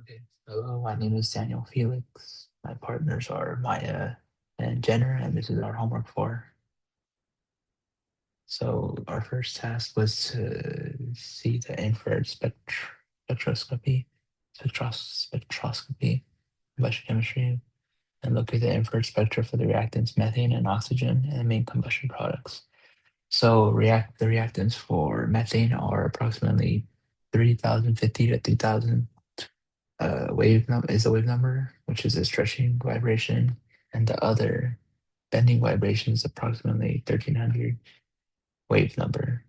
Okay, hello, my name is Daniel Felix. My partners are Maya and Jenner, and this is our homework for. So our first task was to see the infrared spectroscopy, spectroscopy, combustion chemistry, and look at the infrared spectra for the reactants methane and oxygen and main combustion products. So the reactants for methane are approximately 3050 to 3000 is the wave number, which is a stretching vibration, and the other bending vibration is approximately 1300 wave number,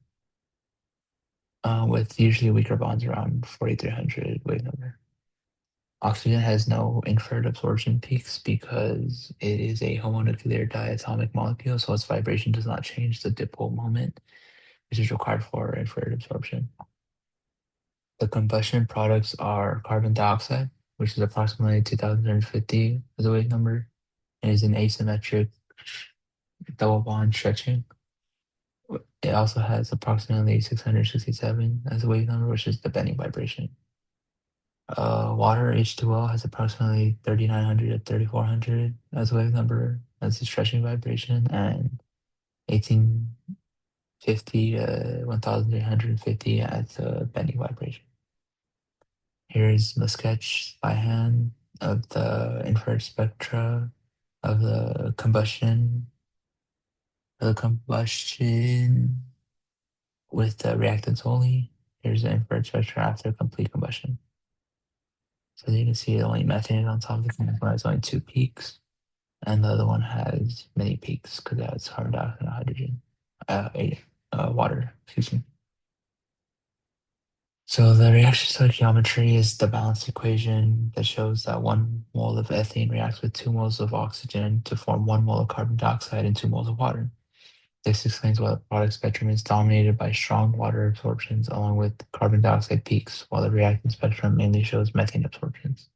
with usually weaker bonds around 4300 wave number. Oxygen has no infrared absorption peaks because it is a homonuclear diatomic molecule, so its vibration does not change the dipole moment, which is required for infrared absorption. The combustion products are carbon dioxide, which is approximately 2050 as a wave number, and is an asymmetric double bond stretching. It also has approximately 667 as a wave number, which is the bending vibration. Water H2O has approximately 3900 to 3400 as a wave number as a stretching vibration, and 1850 to 1350 as a bending vibration. Here's the sketch by hand of the infrared spectra of the combustion with the reactants only. Here's the infrared spectra after complete combustion. So you can see only methane on top of the one has only two peaks, and the other one has many peaks because it has carbon dioxide and hydrogen, water, excuse me. So the reaction stoichiometry is the balanced equation that shows that 1 mole of ethane reacts with 2 moles of oxygen to form 1 mole of carbon dioxide and 2 moles of water. This explains why the product spectrum is dominated by strong water absorptions along with carbon dioxide peaks, while the reactant spectrum mainly shows methane absorptions.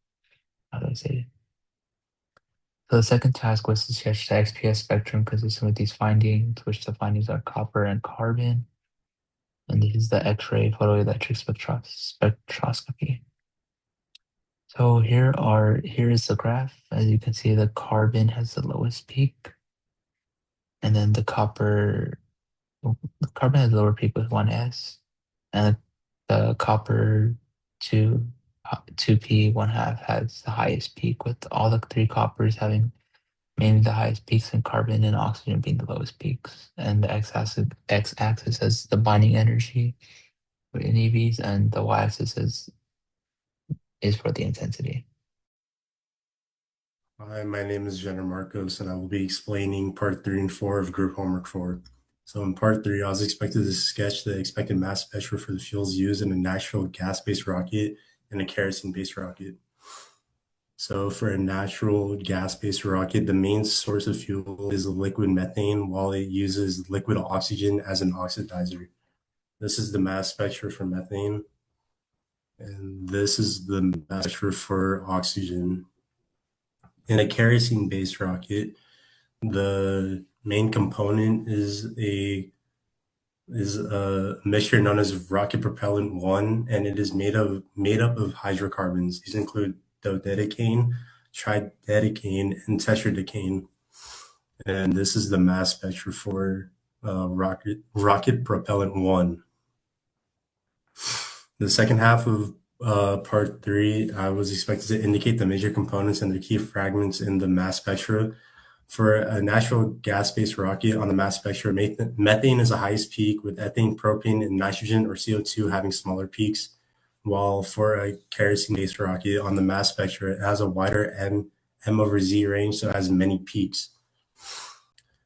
How do I say it? So the second task was to sketch the XPS spectrum consistent with these findings, which the findings are copper and carbon. And this is the X-ray photoelectric spectroscopy. So here is the graph. As you can see, the carbon has the lowest peak, and then the carbon has a lower peak with 1s, and the copper 2 2p 1/2 has the highest peak, with all the three coppers having mainly the highest peaks, and carbon and oxygen being the lowest peaks. And the x-axis has the binding energy in EVs, and the y-axis is for the intensity. Hi, my name is Jenner Marcos, and I will be explaining part 3 and 4 of group homework 4. So in part 3, I was expected to sketch the expected mass spectra for the fuels used in a natural gas-based rocket and a kerosene-based rocket. So for a natural gas-based rocket, the main source of fuel is liquid methane, while it uses liquid oxygen as an oxidizer. This is the mass spectra for methane, and this is the mass spectra for oxygen. In a kerosene-based rocket, the main component is a mixture known as rocket propellant 1, and it is made up of hydrocarbons. These include dodecane, tridecane, and tetradecane. And this is the mass spectra for rocket propellant 1. The second half of part 3, I was expected to indicate the major components and their key fragments in the mass spectra. For a natural gas-based rocket on the mass spectra, methane is the highest peak, with ethane, propane, and nitrogen or CO2 having smaller peaks, while for a kerosene-based rocket on the mass spectra, it has a wider M/Z range, so it has many peaks.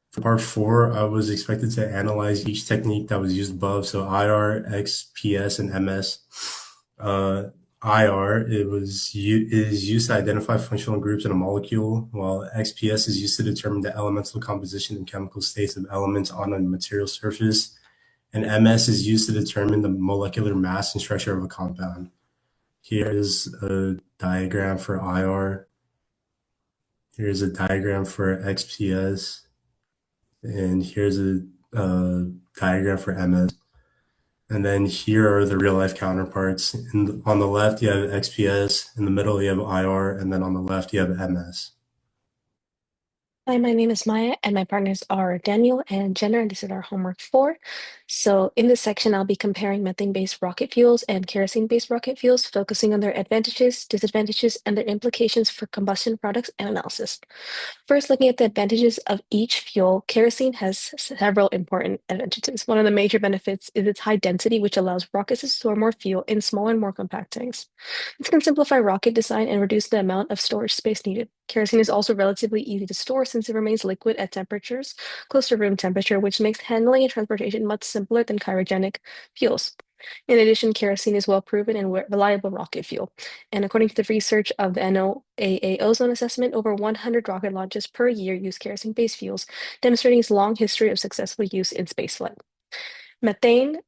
For part 4, I was expected to analyze each technique that was used above, so IR, XPS, and MS. IR, it is used to identify functional groups in a molecule, while XPS is used to determine the elemental composition and chemical states of elements on a material surface, and MS is used to determine the molecular mass and structure of a compound. Here is a diagram for IR. Here's a diagram for XPS, and here's a diagram for MS. And then here are the real life counterparts. On the left, you have XPS. In the middle, you have IR. And then on the left, you have MS. Hi, my name is Maya, and my partners are Daniel and Jenna, and this is our homework 4. So in this section, I'll be comparing methane-based rocket fuels and kerosene-based rocket fuels, focusing on their advantages, disadvantages, and their implications for combustion products and analysis. First, looking at the advantages of each fuel, kerosene has several important advantages. One of the major benefits is its high density, which allows rockets to store more fuel in smaller and more compact tanks. This can simplify rocket design and reduce the amount of storage space needed. Kerosene is also relatively easy to store since it remains liquid at temperatures close to room temperature, which makes handling and transportation much simpler than cryogenic fuels. In addition, kerosene is well proven and reliable rocket fuel. And according to the research of the NOAA ozone assessment, over 100 rocket launches per year use kerosene-based fuels, demonstrating its long history of successful use in spaceflight. Methane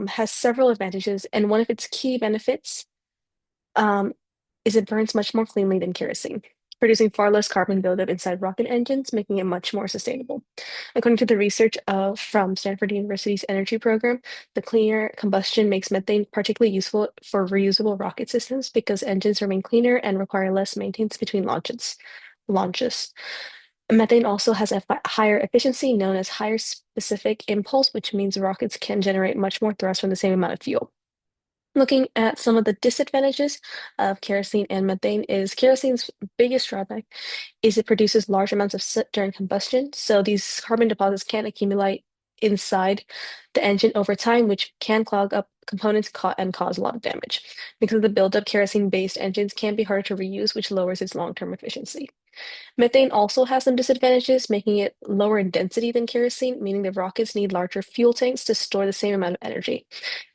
has several advantages, and one of its key benefits um, is it burns much more cleanly than kerosene, producing far less carbon buildup inside rocket engines, making it much more sustainable. According to the research from Stanford University's energy program, the cleaner combustion makes methane particularly useful for reusable rocket systems because engines remain cleaner and require less maintenance between launches. Methane also has a higher efficiency known as higher specific impulse, which means rockets can generate much more thrust from the same amount of fuel. Looking at some of the disadvantages of kerosene and methane is kerosene's biggest drawback is it produces large amounts of soot during combustion. So these carbon deposits can accumulate inside the engine over time, which can clog up components and cause a lot of damage. Because of the buildup, kerosene-based engines can be harder to reuse, which lowers its long-term efficiency. Methane also has some disadvantages, making it lower in density than kerosene, meaning the rockets need larger fuel tanks to store the same amount of energy.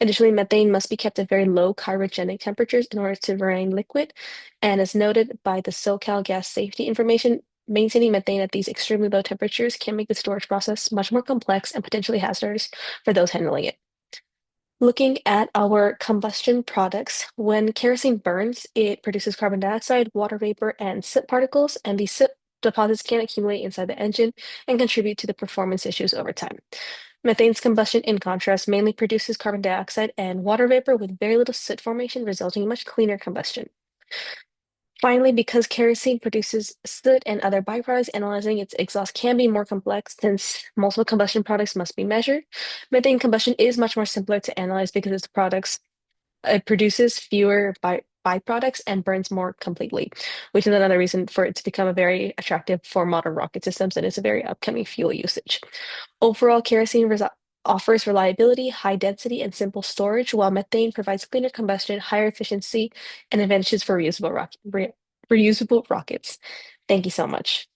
Additionally, methane must be kept at very low cryogenic temperatures in order to remain liquid. And as noted by the SoCal Gas Safety Information, maintaining methane at these extremely low temperatures can make the storage process much more complex and potentially hazardous for those handling it. Looking at our combustion products, when kerosene burns, it produces carbon dioxide, water vapor, and soot particles, and these soot deposits can accumulate inside the engine and contribute to the performance issues over time. Methane's combustion, in contrast, mainly produces carbon dioxide and water vapor with very little soot formation, resulting in much cleaner combustion. Finally, because kerosene produces soot and other byproducts, analyzing its exhaust can be more complex since multiple combustion products must be measured. Methane combustion is much more simpler to analyze because its products it produces fewer byproducts and burns more completely, which is another reason for it to become a very attractive for modern rocket systems and it's a very upcoming fuel usage. Overall, kerosene offers reliability, high density, and simple storage, while methane provides cleaner combustion, higher efficiency, and advantages for reusable rockets. Thank you so much.